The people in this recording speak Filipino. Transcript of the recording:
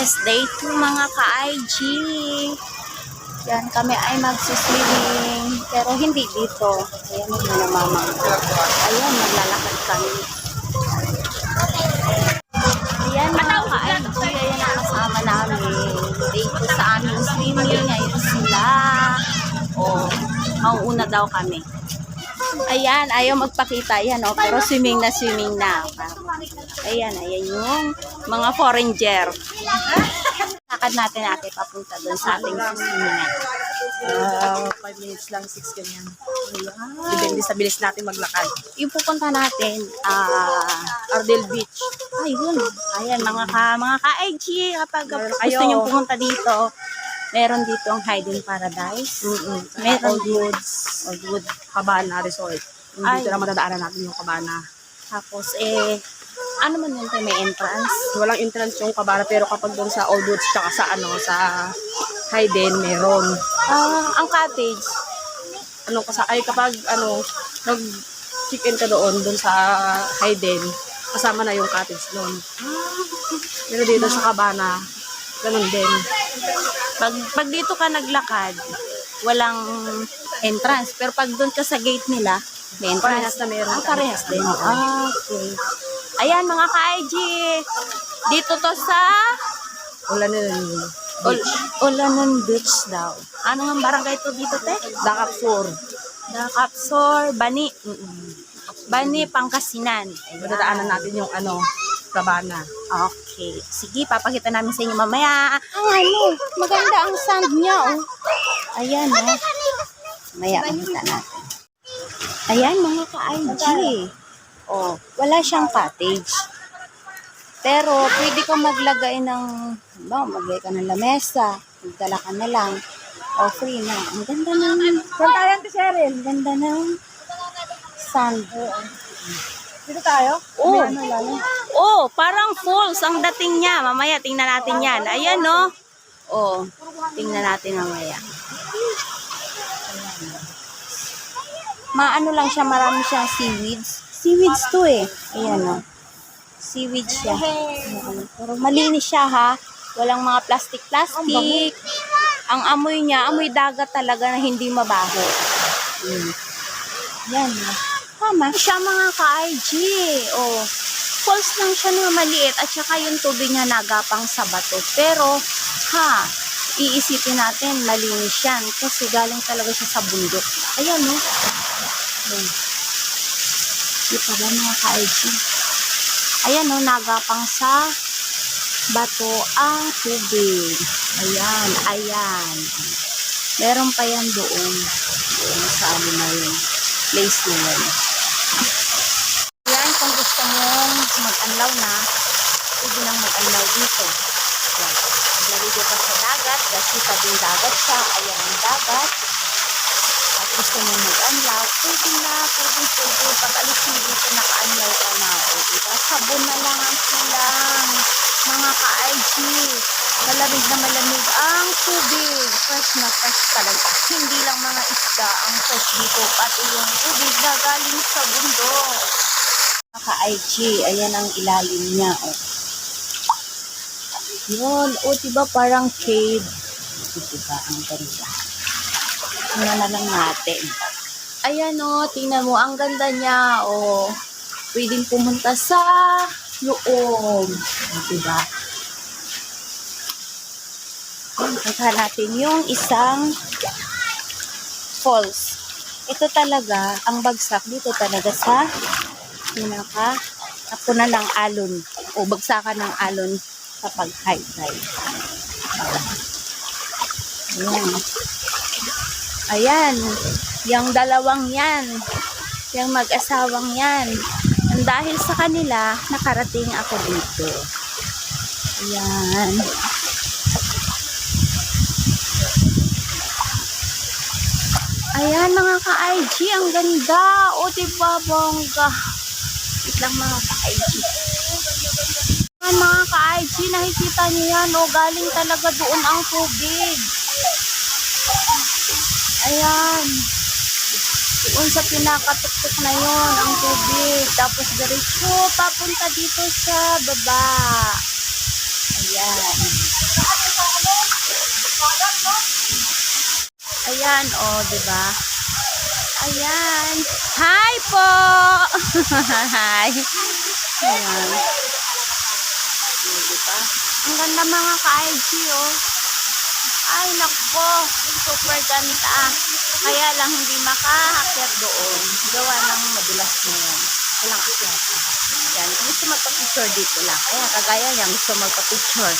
Yes, day 2 mga ka-IG. Yan, kami ay magsuswimming. Pero hindi dito. Ayan, mga mama. Ayan, maglalakad kami. Ayan mga ka-IG. Ayan ang kasama namin. Day 2 sa aming swimming. Ayan sila. O, mauuna daw kami. Ayan, ayaw magpakita. Ayan, o, pero swimming na swimming na. Ayan, ayan yung mga foreigner. Lakad natin papunta doon sa ating swimming. 5 minutes lang, 6 ganyan. Depende sa bilis natin maglakad. Yung pupunta natin, Ardel Beach. ayun. Ayan, mga ka-IG, kapag gusto kayo. nyo pumunta dito, meron dito ang Hidden Paradise. Meron Oldwood Cabana Resort. Ay. Dito na matadaanan natin yung Cabana. Tapos, ano man yun tayo, may entrance? Walang entrance yung Cabana, pero kapag doon sa Oldwood tsaka sa Hayden, meron. Ang cottage. Kapag nag-check-in ka doon sa Hayden, kasama na yung cottage doon. Pero dito sa Cabana, ganun din. Pag dito ka naglakad, walang entrance. Pero pag doon ka sa gate nila, may entrance. Parehas na meron. Parehas din. Okay. Ayan mga ka-IG. Dito to sa Ulanon Beach daw. Ano nga barangay to dito, te? Dakapsur. Dakapsor, Bani. Bani, Pangasinan. Matadaanan natin yung Cabana. Okay. Sige, papakita namin sa inyo mamaya. Maganda ang sand niya, oh. Ayan, oh. Maya, makita natin. Ayan, mga ka-IG. Oh, wala siyang cottage. Pero, pwede kang maglagay maglagay ka ng lamesa. Magdala ka na lang. O, free na. Ang ganda ng... Pantayan to, Cheryl. Ang ganda ng sand. Dito tayo? Oh, parang falls ang dating niya. Mamaya, tingnan natin yan. Ayan, no? Oh, tingnan natin mamaya. Maano lang siya, marami siyang seaweeds. Seaweeds to Ayan, no? Seaweeds siya. Pero malinis siya, ha? Walang mga plastic-plastic. Ang amoy niya, amoy dagat talaga na hindi mabaho. Yan. Tama siya mga ka-IG. Oh, falls lang siya na maliit at saka yung tubig niya nagapang sa bato. Pero, iisipin natin, malinis yan. Kasi galing talaga siya sa bundok. Ayan, no? Di pa ba mga ka-IG? Ayan, no? Nagapang sa bato ang tubig. Ayan. Meron pa yan doon. Doon sa na yung place nila. Yan, kung gusto mong mag-anlaw na, pwede nang mag-anlaw dito. Yan. Naliligo ka sa dagat, kasi tabing dagat siya, ayan ang dagat. At gusto mong mag-anlaw, pwede. Pag alis mo dito, naka-anlaw ka na. O, diba? Sabon na lang ang silang. Mga ka-IG, malamig na malamig ang tubig. Fresh na fresh talaga. Hindi lang mga isda ang fresh dito, pati yung tubig na galing sa bundok. Mga ka-IG, ayan ang ilalim niya. Yun, diba parang cave. Diba, ang ganda. Tingnan na lang natin. Ayan tingnan mo, ang ganda niya. Pwedeng pumunta sa loob. Diba? Punta natin yung isang falls. Ito talaga, ang bagsak dito talaga sa tapunan ng alon o bagsakan ng alon sa pag-high tide. Ayan. Yung dalawang yan. Yung mag-asawang yan. Dahil sa kanila, nakarating ako dito. Ayan. Ayan mga ka-IG, ang ganda. Diba bongga. Wait lang mga ka-IG. Ayan mga ka-IG, nakikita niyo yan. Galing talaga doon ang tubig. Ayan. Doon sa pinakatuktok na yon ang tubig. Tapos diretso papunta dito sa baba. Ayan. Ayan, oh, di ba? Ayan. Hi po! Hi! Ayan. Di ba? Ang ganda mga ka-IG, oh. Ay, nako. Super ganda. Kaya lang hindi makaakyat doon. Gawa ng madulas na yan. Walang akyat. Yan. Kung gusto magpa-picture dito lang. Kaya kagaya niya gusto magpa-picture.